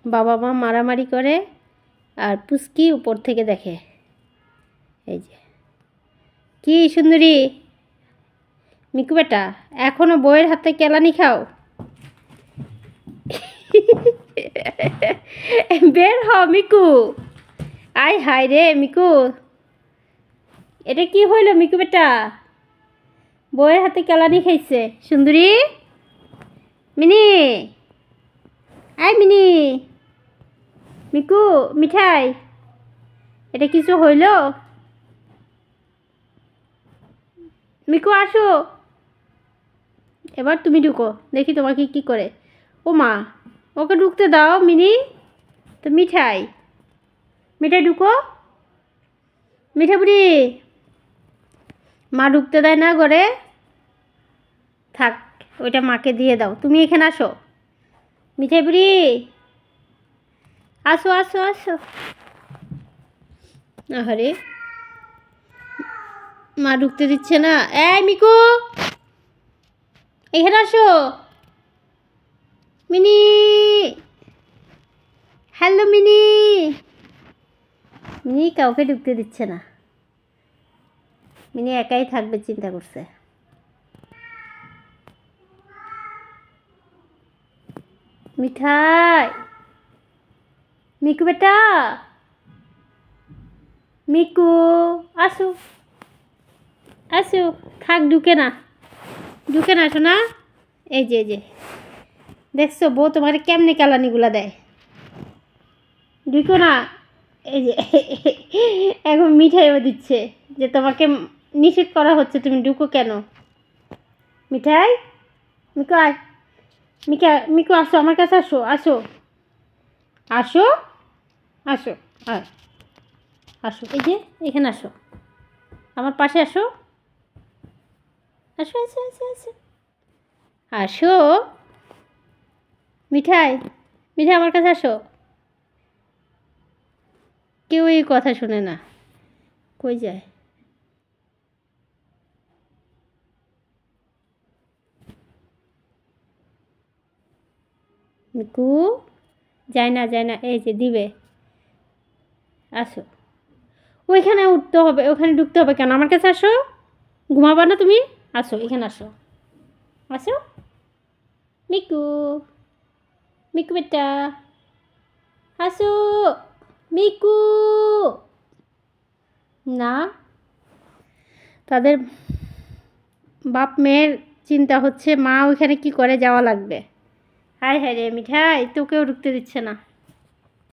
বাবা মা মারামারি করে আর পুচকি উপর থেকে দেখে। এই যে কি সুন্দরী মিকু বেটা, এখনো বউয়ের হাতে কেলানি খাও? বের হ মিকু। আয় হায় রে মিকু, এটা কি হইল মিকু বেটা? বউয়ের হাতে কেলানি খাইছে সুন্দরী। মিনি, আয় মিনি। মিকু মিঠাই, এটা কিছু হইল? মিকু আসো, এবার তুমি ঢুকো, দেখি তোমাকে কি করে। ও মা, ওকে ঢুকতে দাও মিনি। তো মিঠাই, মিঠাই ঢুকো। মিঠা বুড়ি, মা ঢুকতে দেয় না ঘরে। থাক, ওইটা মাকে দিয়ে দাও। তুমি এখানে আসো মিঠাই বুড়ি, আসো আসো আসো। আরে মা ঢুকতে দিচ্ছে না। এই মিকু, এখানে আসো। Mini, hello mini. মিনি কাউকে ঢুকতে দিচ্ছে না। মিনি একাই থাকবে চিন্তা করছে। মিঠাই, মিকু বেটা, মিকু আসো আসো। থাক, ঢুকে না, ঢুকে না শোনা। এই যে এই যে দেখছো বউ তোমার কেমনে কেলানিগুলা দেয়। ঢুকো না। এই যে এখন মিঠাইও দিচ্ছে যে তোমাকে নিষেধ করা হচ্ছে, তুমি ঢুকো কেন। মিঠাই, মিকু আয়। মিকু আসো আমার কাছে, আসো আসো আসো আসো। আয় আসো, এই যে এখানে আসো, আমার পাশে আসো। আসো আসো আসো আসো আসো। মিঠাই, মিঠাই আমার কাছে আসো। কেউ এই কথা শুনে না, কই যায়। মিকু যায় না যায় না। এই যে দিবে, আসো। ওইখানে উঠতে হবে, ওখানে ঢুকতে হবে কেন? আমার কাছে আসো। ঘুমাবা না তুমি? আসো এখানে আসো, আসো। মিকু, মিকু বেটা আসো। মিকু না, তাদের বাপ মেয়ের চিন্তা হচ্ছে মা ওইখানে কি করে, যাওয়া লাগবে। হায় হায় রে মিঠাই, তোকেও ঢুকতে দিচ্ছে না।